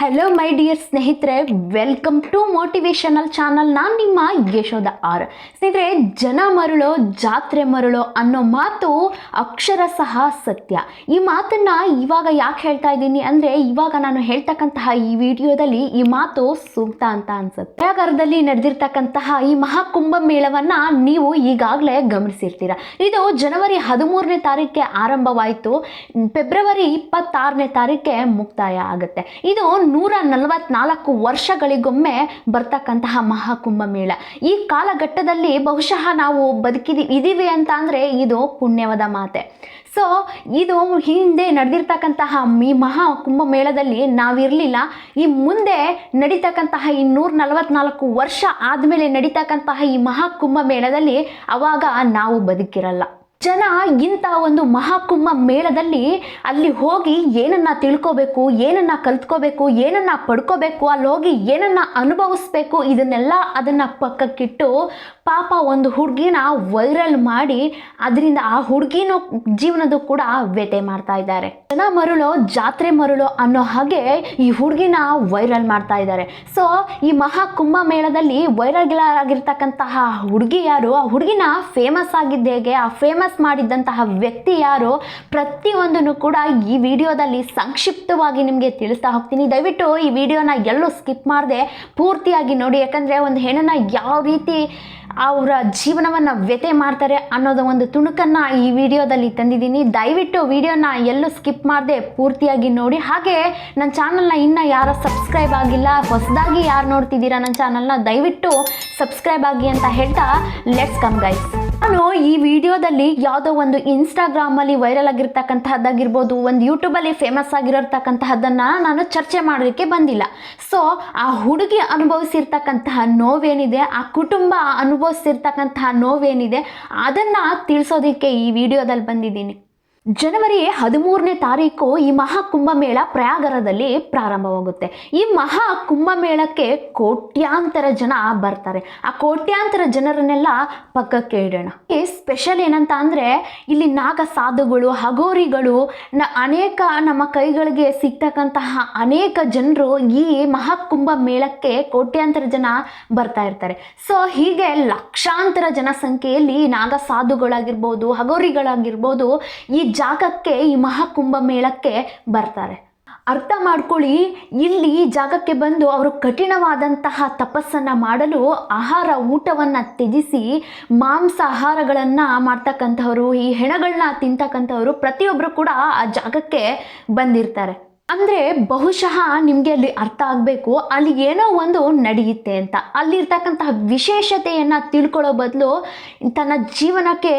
Hello my dear ಸ್ನೇಹಿತರೆ, welcome to motivational channel. ನಾನು ನಿಮ್ಮ ಯಶೋಧ ಆರ್. ಸ್ನೇಹಿತರೆ, ಜನ ಮರುಳೋ ಜಾತ್ರೆ ಮರುಳೋ ಅನ್ನೋ ಮಾತು ಅಕ್ಷರ ಸಹ ಸತ್ಯ. ಈ ಮಾತನ್ನು ಇವಾಗ ಯಾಕೆ ಹೇಳ್ತಾ ಇದ್ದೀನಿ ಅಂದರೆ, ಇವಾಗ ನಾನು ಹೇಳ್ತಕ್ಕಂತಹ ಈ ವಿಡಿಯೋದಲ್ಲಿ ಈ ಮಾತು ಸೂಕ್ತ ಅಂತ ಅನ್ಸುತ್ತೆ. ಪ್ರಯಾಗರದಲ್ಲಿ ನಡೆದಿರ್ತಕ್ಕಂತಹ ಈ ಮಹಾಕುಂಭ ಮೇಳವನ್ನು ನೀವು ಈಗಾಗಲೇ ಗಮನಿಸಿರ್ತೀರ. ಇದು ಜನವರಿ 13ನೇ ತಾರೀಕಿಗೆ ಆರಂಭವಾಯಿತು, ಫೆಬ್ರವರಿ 26ನೇ ತಾರೀಕಿಗೆ ಮುಕ್ತಾಯ ಆಗುತ್ತೆ. ಇದು 144 ವರ್ಷಗಳಿಗೊಮ್ಮೆ ಬರ್ತಕ್ಕಂತಹ ಮಹಾಕುಂಭ ಮೇಳ. ಈ ಕಾಲಘಟ್ಟದಲ್ಲಿ ಬಹುಶಃ ನಾವು ಇದೀವಿ ಅಂತ ಅಂದರೆ ಇದು ಪುಣ್ಯವಾದ ಮಾತೆ. ಸೊ ಇದು ಹಿಂದೆ ನಡೆದಿರ್ತಕ್ಕಂತಹ ಈ ಮಹಾಕುಂಭ ಮೇಳದಲ್ಲಿ ನಾವಿರಲಿಲ್ಲ. ಈ ಮುಂದೆ ನಡೀತಕ್ಕಂತಹ ಈ 144 ವರ್ಷ ಆದಮೇಲೆ ನಡೀತಕ್ಕಂತಹ ಈ ಮಹಾಕುಂಭ ಮೇಳದಲ್ಲಿ ಅವಾಗ ನಾವು ಬದುಕಿರಲ್ಲ. ಜನ ಇಂಥ ಒಂದು ಮಹಾಕುಂಭ ಮೇಳದಲ್ಲಿ ಅಲ್ಲಿ ಹೋಗಿ ಏನನ್ನ ತಿಳ್ಕೋಬೇಕು, ಏನನ್ನ ಕಲ್ತ್ಕೋಬೇಕು, ಏನನ್ನ ಪಡ್ಕೋಬೇಕು, ಅಲ್ಲಿ ಹೋಗಿ ಏನನ್ನ ಅನುಭವಿಸ್ಬೇಕು, ಅದನ್ನು ಪಕ್ಕಕ್ಕಿಟ್ಟು ಪಾಪ ಒಂದು ಹುಡುಗಿನ ವೈರಲ್ ಮಾಡಿ ಅದರಿಂದ ಆ ಹುಡುಗಿನ ಜೀವನದ ಕೂಡ ವ್ಯಥೆ ಮಾಡ್ತಾ ಇದ್ದಾರೆ. ಜನ ಮರುಳೋ ಜಾತ್ರೆ ಮರುಳೋ ಅನ್ನೋ ಹಾಗೆ ಈ ಹುಡುಗಿನ ವೈರಲ್ ಮಾಡ್ತಾ ಇದ್ದಾರೆ. ಸೊ ಈ ಮಹಾಕುಂಭ ಮೇಳದಲ್ಲಿ ವೈರಲ್ ಆಗಿರ್ತಕ್ಕಂತಹ ಹುಡುಗಿ ಯಾರು, ಆ ಹುಡುಗಿನ ಫೇಮಸ್ ಆಗಿದ್ದ ಹೇಗೆ, ಆ ಫೇಮಸ್ ಮಾಡಿದ್ದಂತಹ ವ್ಯಕ್ತಿ ಯಾರು, ಪ್ರತಿಯೊಂದನ್ನು ಕೂಡ ಈ ವಿಡಿಯೋದಲ್ಲಿ ಸಂಕ್ಷಿಪ್ತವಾಗಿ ನಿಮಗೆ ತಿಳಿಸ್ತಾ ಹೋಗ್ತೀನಿ. ದಯವಿಟ್ಟು ಈ ವಿಡಿಯೋನ ಎಲ್ಲೂ ಸ್ಕಿಪ್ ಮಾಡದೆ ಪೂರ್ತಿಯಾಗಿ ನೋಡಿ. ಯಾಕಂದರೆ ಒಂದು ಹೆಣ್ಣನ್ನು ಯಾವ ರೀತಿ ಅವರ ಜೀವನವನ್ನು ವ್ಯಥೆ ಮಾಡ್ತಾರೆ ಅನ್ನೋದು ಒಂದು ತುಣುಕನ್ನು ಈ ವಿಡಿಯೋದಲ್ಲಿ ತಂದಿದ್ದೀನಿ. ದಯವಿಟ್ಟು ವಿಡಿಯೋನ ಎಲ್ಲೂ ಸ್ಕಿಪ್ ಮಾಡದೆ ಪೂರ್ತಿಯಾಗಿ ನೋಡಿ. ಹಾಗೆ ನನ್ನ ಚಾನಲ್ನ ಇನ್ನೂ ಯಾರು ಸಬ್ಸ್ಕ್ರೈಬ್ ಆಗಿಲ್ಲ, ಹೊಸದಾಗಿ ಯಾರು ನೋಡ್ತಿದ್ದೀರಾ ನನ್ನ ಚಾನಲ್ನ, ದಯವಿಟ್ಟು ಸಬ್ಸ್ಕ್ರೈಬ್ ಆಗಿ ಅಂತ ಹೇಳ್ತಾ ಲೆಟ್ಸ್ ಕಮ್ ಗೈಸ್. ನಾನು ಈ ವಿಡಿಯೋದಲ್ಲಿ ಯಾವುದೋ ಒಂದು ಇನ್ಸ್ಟಾಗ್ರಾಮಲ್ಲಿ ವೈರಲ್ ಆಗಿರ್ತಕ್ಕಂತಹದ್ದಾಗಿರ್ಬೋದು, ಒಂದು ಯೂಟ್ಯೂಬಲ್ಲಿ ಫೇಮಸ್ ಆಗಿರತಕ್ಕಂತಹದ್ದನ್ನು ನಾನು ಚರ್ಚೆ ಮಾಡೋದಕ್ಕೆ ಬಂದಿಲ್ಲ. ಸೊ ಆ ಹುಡುಗಿ ಅನುಭವಿಸಿರ್ತಕ್ಕಂತಹ ನೋವೇನಿದೆ, ಆ ಕುಟುಂಬ ಅನುಭವಿಸಿರ್ತಕ್ಕಂತಹ ನೋವೇನಿದೆ, ಅದನ್ನು ತಿಳಿಸೋದಕ್ಕೆ ಈ ವಿಡಿಯೋದಲ್ಲಿ ಬಂದಿದ್ದೀನಿ. ಜನವರಿ 13ನೇ ತಾರೀಕು ಈ ಮಹಾಕುಂಭ ಮೇಳ ಪ್ರಯಾಗರದಲ್ಲಿ ಪ್ರಾರಂಭವಾಗುತ್ತೆ. ಈ ಮಹಾಕುಂಭ ಮೇಳಕ್ಕೆ ಕೋಟ್ಯಾಂತರ ಜನ ಬರ್ತಾರೆ. ಆ ಕೋಟ್ಯಾಂತರ ಜನರನ್ನೆಲ್ಲ ಪಕ್ಕಕ್ಕೆ ಇಡೋಣ. ಈ ಸ್ಪೆಷಲ್ ಏನಂತ ಅಂದರೆ, ಇಲ್ಲಿ ನಾಗ ಸಾಧುಗಳು, ಹಗೋರಿಗಳು, ಅನೇಕ ನಮ್ಮ ಕೈಗಳಿಗೆ ಸಿಗ್ತಕ್ಕಂತಹ ಅನೇಕ ಜನರು ಈ ಮಹಾಕುಂಭ ಮೇಳಕ್ಕೆ ಕೋಟ್ಯಾಂತರ ಜನ ಬರ್ತಾ ಇರ್ತಾರೆ. ಸೊ ಹೀಗೆ ಲಕ್ಷಾಂತರ ಜನಸಂಖ್ಯೆಯಲ್ಲಿ ನಾಗ ಸಾಧುಗಳಾಗಿರ್ಬೋದು, ಹಗೋರಿಗಳಾಗಿರ್ಬೋದು ಈ ಜಾಗಕ್ಕೆ, ಈ ಮಹಾಕುಂಭ ಮೇಳಕ್ಕೆ ಬರ್ತಾರೆ. ಅರ್ಥ ಮಾಡ್ಕೊಳ್ಳಿ, ಇಲ್ಲಿ ಈ ಜಾಗಕ್ಕೆ ಬಂದು ಅವರು ಕಠಿಣವಾದಂತಹ ತಪಸ್ಸನ್ನು ಮಾಡಲು ಊಟವನ್ನು ತ್ಯಜಿಸಿ ಮಾಂಸಾಹಾರಗಳನ್ನು ಮಾಡ್ತಕ್ಕಂಥವ್ರು, ಈ ಹೆಣಗಳನ್ನ ತಿಂತಕ್ಕಂಥವ್ರು ಪ್ರತಿಯೊಬ್ಬರು ಕೂಡ ಆ ಜಾಗಕ್ಕೆ ಬಂದಿರ್ತಾರೆ. ಅಂದರೆ ಬಹುಶಃ ನಿಮಗೆ ಅಲ್ಲಿ ಅರ್ಥ ಆಗಬೇಕು, ಅಲ್ಲಿ ಏನೋ ಒಂದು ನಡೆಯುತ್ತೆ ಅಂತ. ಅಲ್ಲಿರ್ತಕ್ಕಂತಹ ವಿಶೇಷತೆಯನ್ನು ತಿಳ್ಕೊಳ್ಳೋ ಬದಲು ತನ್ನ ಜೀವನಕ್ಕೆ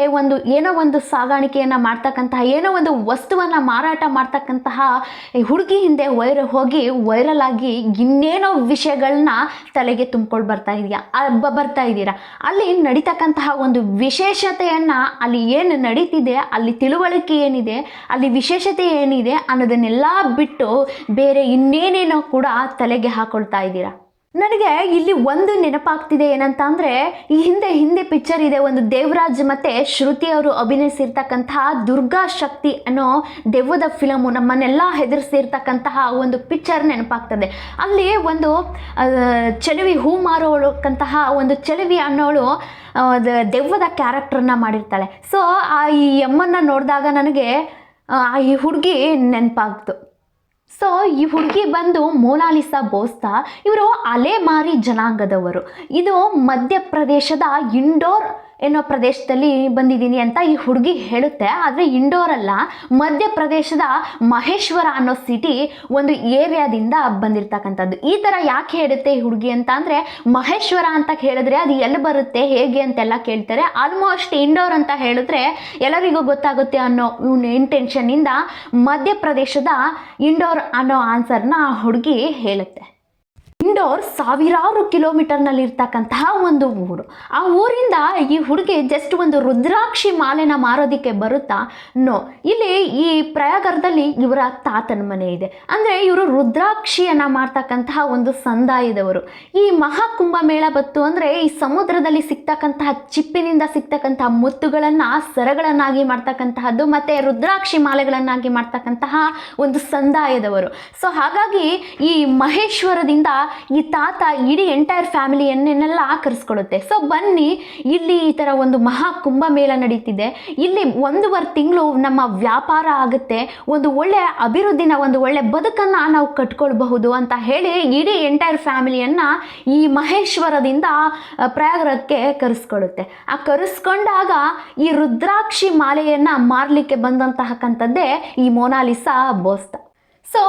ಏನೋ ಒಂದು ಸಾಗಾಣಿಕೆಯನ್ನು ಮಾಡ್ತಕ್ಕಂತಹ, ಏನೋ ಒಂದು ವಸ್ತುವನ್ನು ಮಾರಾಟ ಮಾಡ್ತಕ್ಕಂತಹ ಹುಡುಗಿ ಹಿಂದೆ ಹೋಗಿ ವೈರಲ್ ಆಗಿ ಇನ್ನೇನೋ ವಿಷಯಗಳನ್ನ ತಲೆಗೆ ತುಂಬಿಕೊಂಡು ಬರ್ತಾ ಇದ್ದೀರಾ. ಅಲ್ಲಿ ನಡೀತಕ್ಕಂತಹ ಒಂದು ವಿಶೇಷತೆಯನ್ನು, ಅಲ್ಲಿ ಏನು ನಡೀತಿದೆ, ಅಲ್ಲಿ ತಿಳುವಳಿಕೆ ಏನಿದೆ, ಅಲ್ಲಿ ವಿಶೇಷತೆ ಏನಿದೆ ಅನ್ನೋದನ್ನೆಲ್ಲ ಬಿಟ್ಟು ಬೇರೆ ಇನ್ನೇನೇನೋ ಕೂಡ ತಲೆಗೆ ಹಾಕೊಳ್ತಾ ಇದ್ದೀರಾ. ನನಗೆ ಇಲ್ಲಿ ಒಂದು ನೆನಪಾಗ್ತಿದೆ. ಏನಂತ ಅಂದರೆ, ಈ ಹಿಂದೆ ಪಿಕ್ಚರ್ ಇದೆ, ಒಂದು ದೇವರಾಜ್ ಮತ್ತು ಶ್ರುತಿ ಅವರು ಅಭಿನಯಿಸಿರ್ತಕ್ಕಂತಹ ದುರ್ಗಾ ಶಕ್ತಿ ಅನ್ನೋ ದೆವ್ವದ ಫಿಲಮು, ನಮ್ಮನ್ನೆಲ್ಲ ಹೆದರಿಸಿರ್ತಕ್ಕಂತಹ ಒಂದು ಪಿಕ್ಚರ್ ನೆನಪಾಗ್ತದೆ. ಅಲ್ಲಿ ಒಂದು ಚೆಲುವಿ, ಹೂ ಮಾರೋಳಕ್ಕಂತಹ ಒಂದು ಚೆಲುವಿ ಅನ್ನೋಳು ದೆವ್ವದ ಕ್ಯಾರೆಕ್ಟರ್ನ ಮಾಡಿರ್ತಾಳೆ. ಸೊ ಈ ಅಮ್ಮನ್ನು ನೋಡಿದಾಗ ನನಗೆ ಈ ಹುಡುಗಿ ನೆನಪಾಗ್ತು. ಸೊ ಈ ಹುಡುಗಿ ಬಂದು ಮೊನಾಲಿಸಾ ಬೋಸ್ತಾ, ಇವರು ಅಲೆಮಾರಿ ಜನಾಂಗದವರು. ಇದು ಮಧ್ಯಪ್ರದೇಶದ ಇಂಡೋರ್ ಏನೋ ಪ್ರದೇಶದಲ್ಲಿ ಬಂದಿದ್ದೀನಿ ಅಂತ ಈ ಹುಡುಗಿ ಹೇಳುತ್ತೆ. ಆದರೆ ಇಂಡೋರ್ ಅಲ್ಲ, ಮಧ್ಯಪ್ರದೇಶದ ಮಹೇಶ್ವರ ಅನ್ನೋ ಸಿಟಿ ಒಂದು ಏರಿಯಾದಿಂದ ಬಂದಿರತಕ್ಕಂಥದ್ದು. ಈ ಥರ ಯಾಕೆ ಹೇಳುತ್ತೆ ಈ ಹುಡುಗಿ ಅಂತ ಅಂದರೆ, ಮಹೇಶ್ವರ ಅಂತ ಹೇಳಿದ್ರೆ ಅದು ಎಲ್ಲಿ ಬರುತ್ತೆ, ಹೇಗೆ ಅಂತೆಲ್ಲ ಕೇಳ್ತಾರೆ. ಆಲ್ಮೋಸ್ಟ್ ಇಂಡೋರ್ ಅಂತ ಹೇಳಿದ್ರೆ ಎಲ್ಲರಿಗೂ ಗೊತ್ತಾಗುತ್ತೆ ಅನ್ನೋ ಇಂಟೆನ್ಷನ್ನಿಂದ ಮಧ್ಯಪ್ರದೇಶದ ಇಂಡೋರ್ ಅನ್ನೋ ಆನ್ಸರ್ನ ಹುಡುಗಿ ಹೇಳುತ್ತೆ. ಇಂಡೋರ್ ಸಾವಿರಾರು ಕಿಲೋಮೀಟರ್ನಲ್ಲಿ ಇರ್ತಕ್ಕಂತಹ ಒಂದು ಊರು. ಆ ಊರಿಂದ ಈ ಹುಡುಗಿ ಜಸ್ಟ್ ಒಂದು ರುದ್ರಾಕ್ಷಿ ಮಾಲೆನ ಮಾರೋದಕ್ಕೆ ಬರುತ್ತಾ? ನೋ. ಇಲ್ಲಿ ಈ ಪ್ರಯಾಗರದಲ್ಲಿ ಇವರ ತಾತನ ಮನೆ ಇದೆ. ಅಂದರೆ ಇವರು ರುದ್ರಾಕ್ಷಿಯನ್ನ ಮಾಡ್ತಕ್ಕಂತಹ ಒಂದು ಸಂದಾಯದವರು. ಈ ಮಹಾಕುಂಭ ಮೇಳ ಬತ್ತು ಅಂದರೆ ಈ ಸಮುದ್ರದಲ್ಲಿ ಸಿಗ್ತಕ್ಕಂತಹ ಚಿಪ್ಪಿನಿಂದ ಸಿಗ್ತಕ್ಕಂತಹ ಮುತ್ತುಗಳನ್ನು ಸರಗಳನ್ನಾಗಿ ಮಾಡ್ತಕ್ಕಂತಹದ್ದು ಮತ್ತು ರುದ್ರಾಕ್ಷಿ ಮಾಲೆಗಳನ್ನಾಗಿ ಮಾಡ್ತಕ್ಕಂತಹ ಒಂದು ಸಂದಾಯದವರು. ಸೊ ಹಾಗಾಗಿ ಈ ಮಹೇಶ್ವರದಿಂದ ಈ ತಾತ ಇಡೀ ಎಂಟೈರ್ ಫ್ಯಾಮಿಲಿಯನ್ನೆಲ್ಲ ಕರೆಸ್ಕೊಳ್ಳುತ್ತೆ. ಸೊ ಬನ್ನಿ, ಇಲ್ಲಿ ಈ ಥರ ಒಂದು ಮಹಾ ಕುಂಭ ಮೇಳ ನಡೀತಿದೆ. ಇಲ್ಲಿ 1.5 ತಿಂಗಳು ನಮ್ಮ ವ್ಯಾಪಾರ ಆಗುತ್ತೆ, ಒಂದು ಒಳ್ಳೆ ಅಭಿವೃದ್ಧಿನ, ಒಂದು ಒಳ್ಳೆ ಬದುಕನ್ನು ನಾವು ಕಟ್ಕೊಳ್ಬಹುದು ಅಂತ ಹೇಳಿ ಇಡೀ ಎಂಟೈರ್ ಫ್ಯಾಮಿಲಿಯನ್ನು ಈ ಮಹೇಶ್ವರದಿಂದ ಪ್ರಯಾಗರಕ್ಕೆ ಕರೆಸ್ಕೊಳ್ಳುತ್ತೆ. ಆ ಕರೆಸ್ಕೊಂಡಾಗ ಈ ರುದ್ರಾಕ್ಷಿ ಮಾಲೆಯನ್ನು ಮಾರಲಿಕ್ಕೆ ಬಂದಂತಹಕ್ಕಂಥದ್ದೇ ಈ ಮೊನಾಲಿಸಾ ಬೋಸ್ತಾ. ಸೊ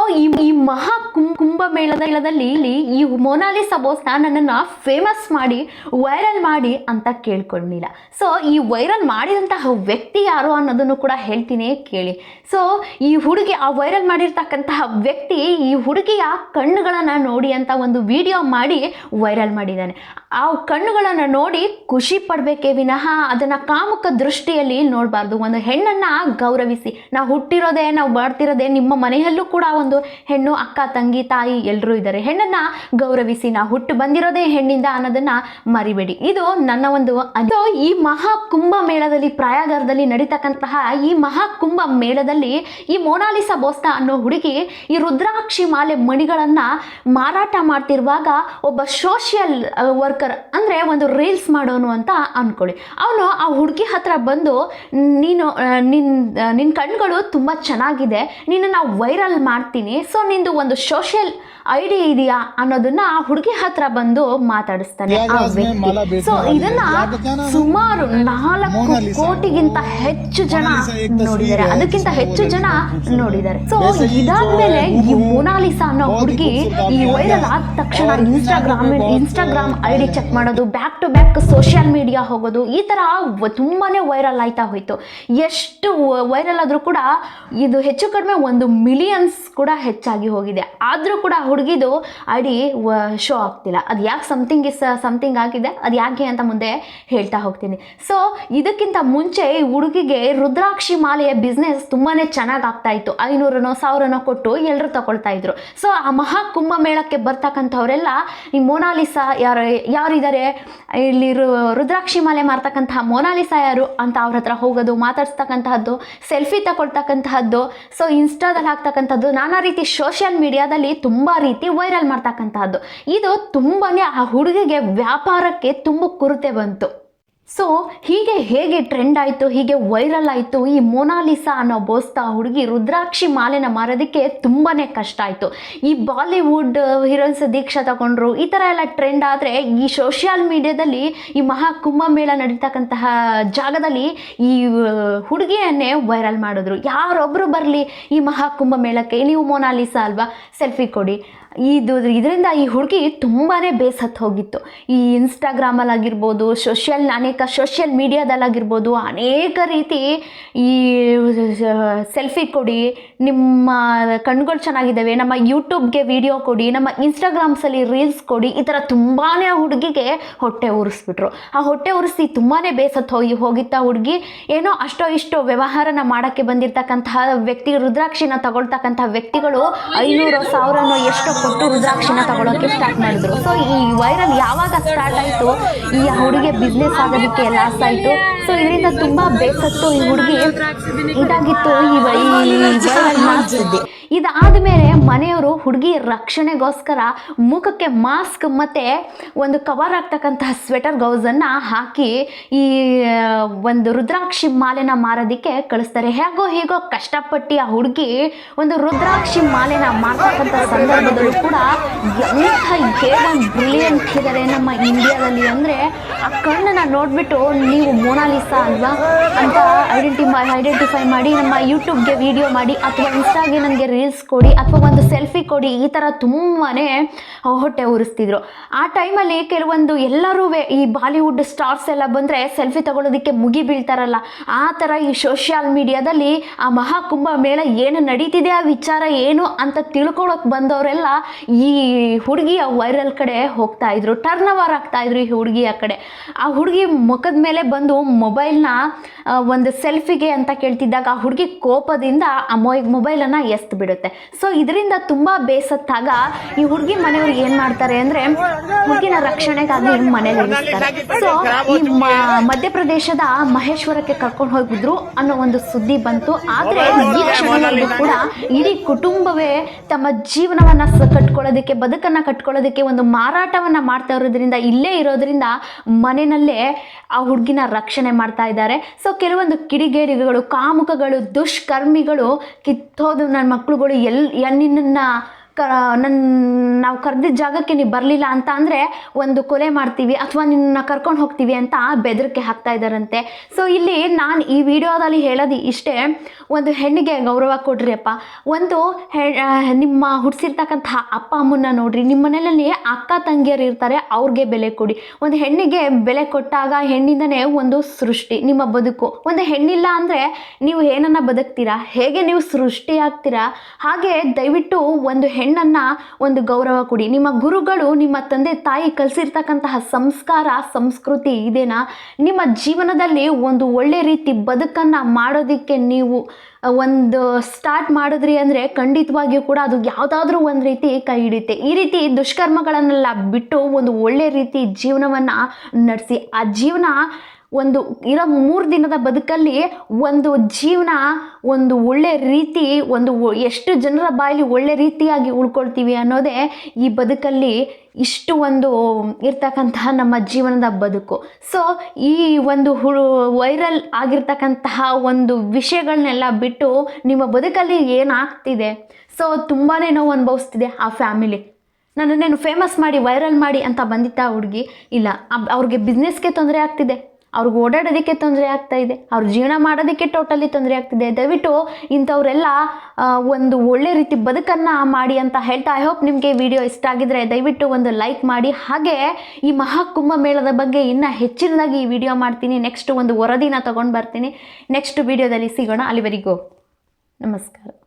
ಈ ಮಹಾ ಕುಂಭ ಮೇಳದಲ್ಲಿ ಈ ಮೊನಾಲಿಸಾ ಬೋಸ್ನ ನನ್ನನ್ನು ಫೇಮಸ್ ಮಾಡಿ ವೈರಲ್ ಮಾಡಿ ಅಂತ ಕೇಳ್ಕೊಂಡಿಲ್ಲ. ಸೊ ಈ ವೈರಲ್ ಮಾಡಿದಂತಹ ವ್ಯಕ್ತಿ ಯಾರು ಅನ್ನೋದನ್ನು ಕೂಡ ಹೇಳ್ತೀನಿ, ಕೇಳಿ. ಸೊ ಈ ಹುಡುಗಿ, ಆ ವೈರಲ್ ಮಾಡಿರ್ತಕ್ಕಂತಹ ವ್ಯಕ್ತಿ ಈ ಹುಡುಗಿಯ ಕಣ್ಣುಗಳನ್ನು ನೋಡಿ ಅಂತ ಒಂದು ವಿಡಿಯೋ ಮಾಡಿ ವೈರಲ್ ಮಾಡಿದ್ದಾನೆ. ಆ ಕಣ್ಣುಗಳನ್ನು ನೋಡಿ ಖುಷಿ ಪಡಬೇಕೇ ವಿನಃ ಅದನ್ನು ಕಾಮುಕ ದೃಷ್ಟಿಯಲ್ಲಿ ನೋಡಬಾರ್ದು. ಒಂದು ಹೆಣ್ಣನ್ನು ಗೌರವಿಸಿ, ನಾವು ಹುಟ್ಟಿರೋದೇ, ನಾವು ಬಾಳ್ತಿರೋದೇ ನಿಮ್ಮ ಮನೆಯಲ್ಲೂ ಕೂಡ ಒಂದು ಹೆಣ್ಣು ಅಕ್ಕ ತಂಗಿ ತಾಯಿ ಎಲ್ಲರೂ ಇದ್ದಾರೆ. ಹೆಣ್ಣನ್ನ ಗೌರವಿಸಿ, ನಾವು ಹುಟ್ಟು ಬಂದಿರೋದೇ ಹೆಣ್ಣಿಂದ ಅನ್ನೋದನ್ನ ಮರಿಬೇಡಿ. ಇದು ನನ್ನ ಒಂದು ಈ ಮಹಾ ಕುಂಭ ಮೇಳದಲ್ಲಿ, ಪ್ರಯಾಗರದಲ್ಲಿ ನಡೀತಕ್ಕಂತಹ ಈ ಮಹಾ ಕುಂಭ ಮೇಳದಲ್ಲಿ ಈ ಮೊನಾಲಿಸಾ ಬೋಸ್ತಾ ಅನ್ನೋ ಹುಡುಗಿ ಈ ರುದ್ರಾಕ್ಷಿ ಮಾಲೆ ಮಣಿಗಳನ್ನ ಮಾರಾಟ ಮಾಡ್ತಿರುವಾಗ ಒಬ್ಬ ಸೋಷಿಯಲ್ ವರ್ಕರ್, ಅಂದ್ರೆ ಒಂದು ರೀಲ್ಸ್ ಮಾಡೋನು ಅಂತ ಅನ್ಕೊಳ್ಳಿ, ಅವನು ಆ ಹುಡುಗಿ ಹತ್ರ ಬಂದು, ನಿನ್ನ ಕಣ್ಗಳು ತುಂಬಾ ಚೆನ್ನಾಗಿದೆ, ನಿನ್ನ ವೈರಲ್ ಮಾಡ್ತೀನಿ, ಸೊ ನಿಂದು ಒಂದು ಸೋಷಿಯಲ್ ಐಡಿ ಇದೆಯಾ ಅನ್ನೋದನ್ನ ಆ ಹುಡುಗಿ ಹತ್ರ ಬಂದು ಮಾತಾಡಿಸ್ತಾನೆ ಆ ವ್ಯಕ್ತಿ. ಸೊ ಇದನ್ನ ಸುಮಾರು 4 ಕೋಟಿಗಿಂತ ಹೆಚ್ಚು ಜನ ನೋಡಿದ್ದಾರೆ, ಅದಕ್ಕಿಂತ ಹೆಚ್ಚು ಜನ ನೋಡಿದ್ದಾರೆ. ಸೊ ಇದಾದ್ಮೇಲೆ ಈ ಮೊನಾಲಿಸಾ ಅನ್ನೋ ಹುಡುಗಿ ಈ ವೈರಲ್ ಆದ ತಕ್ಷಣ ಇನ್ಸ್ಟಾಗ್ರಾಮ್ ಐಡಿ ಚೆಕ್ ಮಾಡೋದು, back to back social media ಹೋಗೋದು, ಈ ತರ ತುಂಬಾನೇ ವೈರಲ್ ಆಯ್ತಾ ಹೋಯ್ತು. ಎಷ್ಟು ವೈರಲ್ ಆದ್ರೂ ಕೂಡ ಇದು ಹೆಚ್ಚು ಕಡಿಮೆ 1 ಮಿಲಿಯನ್ಸ್ ಕೂಡ ಹೆಚ್ಚಾಗಿ ಹೋಗಿದೆ. ಆದ್ರೂ ಕೂಡ ಹುಡುಗಿದು ಐಡಿ ಶೋ ಆಗ್ತಿಲ್ಲ. ಅದು ಯಾಕೆ ಸಮಥಿಂಗ್ ಆಗಿದೆ, ಅದು ಯಾಕೆ ಅಂತ ಮುಂದೆ ಹೇಳ್ತಾ ಹೋಗ್ತೀನಿ. ಸೊ ಇದಕ್ಕಿಂತ ಮುಂಚೆ ಈ ಹುಡುಗಿಗೆ ರುದ್ರಾಕ್ಷಿ ಮಾಲೆಯ ಬಿಸ್ನೆಸ್ ತುಂಬಾನೇ ಚೆನ್ನಾಗಿ ಆಗ್ತಾ ಇತ್ತು. 500ನೋ 1000ನೋ ಕೊಟ್ಟು ಎಲ್ಲರೂ ತಗೊಳ್ತಾ ಇದ್ರು. ಸೊ ಆ ಮಹಾ ಕುಂಭ ಮೇಳಕ್ಕೆ ಬರ್ತಕ್ಕಂಥವರೆಲ್ಲ ಈ ಮೊನಾಲಿಸಾ ಯಾರಿದ್ದಾರೆ, ಇಲ್ಲಿ ರುದ್ರಾಕ್ಷಿ ಮಾಲೆ ಮಾರ್ತಕ್ಕಂತಹ ಮೊನಾಲಿಸಾ ಯಾರು ಅಂತ ಅವ್ರ ಹತ್ರ ಹೋಗೋದು, ಮಾತಾಡ್ಸ್ತಕ್ಕಂತಹದ್ದು, ಸೆಲ್ಫಿ ತಗೊಳ್ತಕ್ಕಂತಹದ್ದು, ಸೊ ಇನ್ಸ್ಟಾದಲ್ಲಿ ಹಾಕ್ತಕ್ಕಂಥದ್ದು, ನಾನಾ ರೀತಿ ಸೋಷಿಯಲ್ ಮೀಡಿಯಾದಲ್ಲಿ ತುಂಬಾ ರೀತಿ ವೈರಲ್ ಮಾಡ್ತಕ್ಕಂತಹದ್ದು. ಇದು ತುಂಬಾನೇ ಆ ಹುಡುಗಿಗೆ ವ್ಯಾಪಾರಕ್ಕೆ ತುಂಬ ಕೊರತೆ ಬಂತು. ಸೊ ಹೀಗೆ ಹೇಗೆ ಟ್ರೆಂಡ್ ಆಯಿತು, ಹೀಗೆ ವೈರಲ್ ಆಯಿತು, ಈ ಮೊನಾಲಿಸಾ ಅನ್ನೋ ಬೋಸ್ತಾ ಹುಡುಗಿ ರುದ್ರಾಕ್ಷಿ ಮಾಲೆನ ಮಾರೋದಕ್ಕೆ ತುಂಬಾ ಕಷ್ಟ ಆಯಿತು. ಈ ಬಾಲಿವುಡ್ ಹೀರೋಯಿನ್ಸ್ ದೀಕ್ಷಾ ತಗೊಂಡ್ರು, ಈ ಥರ ಎಲ್ಲ ಟ್ರೆಂಡ್ ಆದರೆ ಈ ಸೋಷಿಯಲ್ ಮೀಡಿಯಾದಲ್ಲಿ ಈ ಮಹಾ ಕುಂಭ ಮೇಳ ನಡೀತಕ್ಕಂತಹ ಜಾಗದಲ್ಲಿ ಈ ಹುಡುಗಿಯನ್ನೇ ವೈರಲ್ ಮಾಡಿದ್ರು. ಯಾರೊಬ್ಬರು ಬರಲಿ ಈ ಮಹಾ ಕುಂಭ ಮೇಳಕ್ಕೆ, ನೀವು ಮೊನಾಲಿಸಾ ಅಲ್ವಾ, ಸೆಲ್ಫಿ ಕೊಡಿ. ಇದರಿಂದ ಈ ಹುಡುಗಿ ತುಂಬಾ ಬೇಸತ್ತು ಹೋಗಿತ್ತು. ಈ ಇನ್ಸ್ಟಾಗ್ರಾಮಲ್ಲಾಗಿರ್ಬೋದು, ಅನೇಕ ಸೋಷಿಯಲ್ ಮೀಡಿಯಾದಲ್ಲಾಗಿರ್ಬೋದು, ಅನೇಕ ರೀತಿ ಈ ಸೆಲ್ಫಿ ಕೊಡಿ, ನಿಮ್ಮ ಕಣ್ಗಳು ಚೆನ್ನಾಗಿದ್ದಾವೆ, ನಮ್ಮ ಯೂಟ್ಯೂಬ್ಗೆ ವಿಡಿಯೋ ಕೊಡಿ, ನಮ್ಮ ಇನ್ಸ್ಟಾಗ್ರಾಮ್ಸಲ್ಲಿ ರೀಲ್ಸ್ ಕೊಡಿ, ಈ ಥರ ತುಂಬಾ ಆ ಹುಡುಗಿಗೆ ಹೊಟ್ಟೆ ಉರಿಸ್ಬಿಟ್ರು. ಆ ಹೊಟ್ಟೆ ಉರಿಸಿ ತುಂಬಾ ಬೇಸತ್ತು ಹೋಗಿತ್ತ ಹುಡುಗಿ. ಏನೋ ಅಷ್ಟೋ ಇಷ್ಟೋ ವ್ಯವಹಾರನ ಮಾಡೋಕ್ಕೆ ಬಂದಿರತಕ್ಕಂತಹ ವ್ಯಕ್ತಿ, ರುದ್ರಾಕ್ಷಿನ ತಗೊಳ್ತಕ್ಕಂತಹ ವ್ಯಕ್ತಿಗಳು 500 1000 ಎಷ್ಟೋ ಕೊಟ್ಟು ರುದ್ರಾಕ್ಷಿನ ತಗೊಳ್ಳೋಕೆ ಸ್ಟಾರ್ಟ್ ಮಾಡಿದ್ರು. ಸೊ ಈ ವೈರಲ್ ಯಾವಾಗ ಸ್ಟಾರ್ಟ್ ಆಯಿತು, ಈ ಹುಡುಗಿ ಬಿಸ್ನೆಸ್ ಆಗೋದಕ್ಕೆ ಲಾಸ್ ಆಯಿತು. ಸೊ ಇದರಿಂದ ತುಂಬ ಬೇಸತ್ತು ಈ ಹುಡುಗಿ ಇದಾಗಿತ್ತು ಈ ವೈರಲ್ ಮಾಡಿಸಿದ್ದೆ. ಇದಾದಮೇಲೆ ಮನೆಯವರು ಹುಡುಗಿ ರಕ್ಷಣೆಗೋಸ್ಕರ ಮುಖಕ್ಕೆ ಮಾಸ್ಕ್ ಮತ್ತು ಒಂದು ಕವರ್ ಆಗ್ತಕ್ಕಂತಹ ಸ್ವೆಟರ್ ಗೌಸನ್ನು ಹಾಕಿ ಈ ಒಂದು ರುದ್ರಾಕ್ಷಿ ಮಾಲೆನ ಮಾರೋದಕ್ಕೆ ಕಳಿಸ್ತಾರೆ. ಹೇಗೋ ಕಷ್ಟಪಟ್ಟು ಆ ಹುಡುಗಿ ಒಂದು ರುದ್ರಾಕ್ಷಿ ಮಾಲೆನ ಮಾರ್ತಕ್ಕಂಥ ಸಂದರ್ಭದಲ್ಲೂ ಕೂಡ ಒಂದು ಬ್ರಿಲಿಯಂಟ್ ಇದ್ದಾರೆ ನಮ್ಮ ಇಂಡಿಯಾದಲ್ಲಿ. ಅಂದರೆ ಆ ಕಣ್ಣನ್ನು ನೋಡಿಬಿಟ್ಟು ನೀವು ಮೊನಾಲಿಸಾ ಅಲ್ವಾ ಅಂತ ಐಡೆಂಟಿಫೈ ಮಾಡಿ ನಮ್ಮ ಯೂಟ್ಯೂಬ್ಗೆ ವಿಡಿಯೋ ಮಾಡಿ ಅಥವಾ ಇನ್ಸ್ಟಾಗೆ ನನಗೆ ರೀಲ್ಸ್ ಕೊಡಿ ಅಥವಾ ಒಂದು ಸೆಲ್ಫಿ ಕೊಡಿ, ಈ ಥರ ತುಂಬಾ ಹೊಟ್ಟೆ ಉರಿಸ್ತಿದ್ರು. ಆ ಟೈಮಲ್ಲಿ ಕೆಲವೊಂದು ಎಲ್ಲರೂ ಈ ಬಾಲಿವುಡ್ ಸ್ಟಾರ್ಸ್ ಎಲ್ಲ ಬಂದರೆ ಸೆಲ್ಫಿ ತಗೊಳ್ಳೋದಕ್ಕೆ ಮುಗಿ ಬೀಳ್ತಾರಲ್ಲ, ಆ ಥರ ಈ ಸೋಷಿಯಲ್ ಮೀಡಿಯಾದಲ್ಲಿ ಆ ಮಹಾಕುಂಭ ಮೇಳ ಏನು ನಡೀತಿದೆ, ಆ ವಿಚಾರ ಏನು ಅಂತ ತಿಳ್ಕೊಳಕ್ಕೆ ಬಂದವರೆಲ್ಲ ಈ ಹುಡುಗಿಯ ವೈರಲ್ ಕಡೆ ಹೋಗ್ತಾ ಇದ್ರು, ಟರ್ನ್ ಓವರ್ ಆಗ್ತಾ ಇದ್ರು ಈ ಹುಡುಗಿಯ ಕಡೆ. ಆ ಹುಡುಗಿ ಮುಖದ ಮೇಲೆ ಬಂದು ಮೊಬೈಲ್ನ ಒಂದು ಸೆಲ್ಫಿಗೆ ಅಂತ ಕೇಳ್ತಿದ್ದಾಗ ಆ ಹುಡುಗಿ ಕೋಪದಿಂದ ಆ ಮೊಬೈಲನ್ನು ಎಸ್ದು ಬಿಡುತ್ತೆ. ಸೊ ಇದರಿಂದ ತುಂಬ ಬೇಸತ್ತಾಗ ಈ ಹುಡುಗಿ ಮನೆಯವ್ರಿಗೆ ಏನು ಮಾಡ್ತಾರೆ ಅಂದರೆ ಹುಡುಗಿನ ರಕ್ಷಣೆಗಾಗಿ ಮನೇಲಿ ಇರಿಸ್ತಾರೆ. ಸೊ ಈ ಮಧ್ಯಪ್ರದೇಶದ ಮಹೇಶ್ವರಕ್ಕೆ ಕರ್ಕೊಂಡು ಹೋಗಿದ್ರು ಅನ್ನೋ ಒಂದು ಸುದ್ದಿ ಬಂತು. ಆದರೆ ಈ ಕ್ಷಣದವರೆಗೂ ಕೂಡ ಇಡೀ ಕುಟುಂಬವೇ ತಮ್ಮ ಜೀವನವನ್ನು ಕಟ್ಕೊಳ್ಳೋದಕ್ಕೆ, ಬದುಕನ್ನು ಕಟ್ಕೊಳ್ಳೋದಕ್ಕೆ ಒಂದು ಮಾರಾಟವನ್ನು ಮಾಡ್ತಾ ಇರೋದ್ರಿಂದ, ಇಲ್ಲೇ ಇರೋದ್ರಿಂದ ಮನೆಯಲ್ಲೇ ಆ ಹುಡುಗಿನ ರಕ್ಷಣೆ ಮಾಡ್ತಾ ಇದ್ದಾರೆ. ಸೊ ಕೆಲವೊಂದು ಕಿಡಿಗೇಡಿಗಳು, ಕಾಮುಕಗಳು, ದುಷ್ಕರ್ಮಿಗಳು ಕಿತ್ತೋದು ನನ್ನ ಮಕ್ಕಳುಗಳು ನಿನ್ನನ್ನು ನಾವು ಕರೆದಿದ್ದ ಜಾಗಕ್ಕೆ ನೀವು ಬರಲಿಲ್ಲ ಅಂತ ಅಂದರೆ ಒಂದು ಕೊಲೆ ಮಾಡ್ತೀವಿ ಅಥವಾ ನಿನ್ನ ಕರ್ಕೊಂಡು ಹೋಗ್ತೀವಿ ಅಂತ ಬೆದರಿಕೆ ಹಾಕ್ತಾ ಇದ್ದಾರಂತೆ. ಸೊ ಇಲ್ಲಿ ನಾನು ಈ ವಿಡಿಯೋದಲ್ಲಿ ಹೇಳೋದು ಇಷ್ಟೇ, ಒಂದು ಹೆಣ್ಣಿಗೆ ಗೌರವ ಕೊಡ್ರಿ ಅಪ್ಪ. ಒಂದು ನಿಮ್ಮ ಹುಟ್ಟಿಸಿರ್ತಕ್ಕಂತಹ ಅಪ್ಪ ಅಮ್ಮನ್ನ ನೋಡ್ರಿ, ನಿಮ್ಮ ಮನೆಯಲ್ಲಿ ಅಕ್ಕ ತಂಗಿಯರು ಇರ್ತಾರೆ, ಅವ್ರಿಗೆ ಬೆಲೆ ಕೊಡಿ. ಒಂದು ಹೆಣ್ಣಿಗೆ ಬೆಲೆ ಕೊಟ್ಟಾಗ ಹೆಣ್ಣಿಂದನೇ ಒಂದು ಸೃಷ್ಟಿ ನಿಮ್ಮ ಬದುಕು. ಒಂದು ಹೆಣ್ಣಿಲ್ಲ ಅಂದರೆ ನೀವು ಏನನ್ನ ಬದುಕ್ತೀರಾ, ಹೇಗೆ ನೀವು ಸೃಷ್ಟಿ ಆಗ್ತೀರಾ? ಹಾಗೆ ದಯವಿಟ್ಟು ಒಂದು ಹೆಣ್ಣನ್ನು ಒಂದು ಗೌರವ ಕೊಡಿ. ನಿಮ್ಮ ಗುರುಗಳು, ನಿಮ್ಮ ತಂದೆ ತಾಯಿ ಕಲಿಸಿರ್ತಕ್ಕಂತಹ ಸಂಸ್ಕಾರ, ಸಂಸ್ಕೃತಿ ಇದೇನಾ? ನಿಮ್ಮ ಜೀವನದಲ್ಲಿ ಒಂದು ಒಳ್ಳೆ ರೀತಿ ಬದುಕನ್ನು ಮಾಡೋದಕ್ಕೆ ನೀವು ಒಂದು ಸ್ಟಾರ್ಟ್ ಮಾಡಿದ್ರಿ ಅಂದರೆ ಖಂಡಿತವಾಗಿಯೂ ಕೂಡ ಅದು ಯಾವುದಾದ್ರೂ ಒಂದು ರೀತಿ ಕೈ ಹಿಡಿಯುತ್ತೆ. ಈ ರೀತಿ ದುಷ್ಕರ್ಮಗಳನ್ನೆಲ್ಲ ಬಿಟ್ಟು ಒಂದು ಒಳ್ಳೆ ರೀತಿ ಜೀವನವನ್ನು ನಡೆಸಿ. ಆ ಜೀವನ ಒಂದು ಇರೋ 3 ದಿನದ ಬದುಕಲ್ಲಿ ಒಂದು ಜೀವನ ಒಂದು ಒಳ್ಳೆ ರೀತಿ, ಒಂದು ಎಷ್ಟು ಜನರ ಬಾಯಲ್ಲಿ ಒಳ್ಳೆ ರೀತಿಯಾಗಿ ಉಳ್ಕೊಳ್ತೀವಿ ಅನ್ನೋದೇ ಈ ಬದುಕಲ್ಲಿ ಇಷ್ಟು ಒಂದು ಇರ್ತಕ್ಕಂತಹ ನಮ್ಮ ಜೀವನದ ಬದುಕು. ಸೊ ಈ ಒಂದು ವೈರಲ್ ಆಗಿರ್ತಕ್ಕಂತಹ ಒಂದು ವಿಷಯಗಳನ್ನೆಲ್ಲ ಬಿಟ್ಟು ನಿಮ್ಮ ಬದುಕಲ್ಲಿ ಏನಾಗ್ತಿದೆ, ಸೊ ತುಂಬಾ ನೋವು ಅನುಭವಿಸ್ತಿದೆ ಆ ಫ್ಯಾಮಿಲಿ. ನನ್ನನ್ನೇನು ಫೇಮಸ್ ಮಾಡಿ ವೈರಲ್ ಮಾಡಿ ಅಂತ ಬಂದಿತ್ತ ಹುಡುಗಿ? ಇಲ್ಲ, ಅವ್ರಿಗೆ ಬಿಸ್ನೆಸ್ಗೆ ತೊಂದರೆ ಆಗ್ತಿದೆ, ಅವ್ರಿಗೆ ಓಡಾಡೋದಕ್ಕೆ ತೊಂದರೆ ಆಗ್ತಾ ಇದೆ, ಅವ್ರ ಜೀವನ ಮಾಡೋದಕ್ಕೆ ಟೋಟಲಿ ತೊಂದರೆ ಆಗ್ತಿದೆ. ದಯವಿಟ್ಟು ಇಂಥವರೆಲ್ಲ ಒಂದು ಒಳ್ಳೆ ರೀತಿ ಬದುಕನ್ನು ಮಾಡಿ ಅಂತ ಹೇಳ್ತಾ, ಐ ಹೋಪ್ ನಿಮಗೆ ವಿಡಿಯೋ ಇಷ್ಟ ಆಗಿದ್ರೆ ದಯವಿಟ್ಟು ಒಂದು ಲೈಕ್ ಮಾಡಿ. ಹಾಗೆ ಈ ಮಹಾಕುಂಭ ಮೇಳದ ಬಗ್ಗೆ ಇನ್ನೂ ಹೆಚ್ಚಿನದಾಗಿ ಈ ವಿಡಿಯೋ ಮಾಡ್ತೀನಿ. ನೆಕ್ಸ್ಟ್ ಒಂದು ವರದಿನ ತೊಗೊಂಡು ಬರ್ತೀನಿ. ನೆಕ್ಸ್ಟ್ ವಿಡಿಯೋದಲ್ಲಿ ಸಿಗೋಣ. ಅಲ್ಲಿವರೆಗೂ ನಮಸ್ಕಾರ.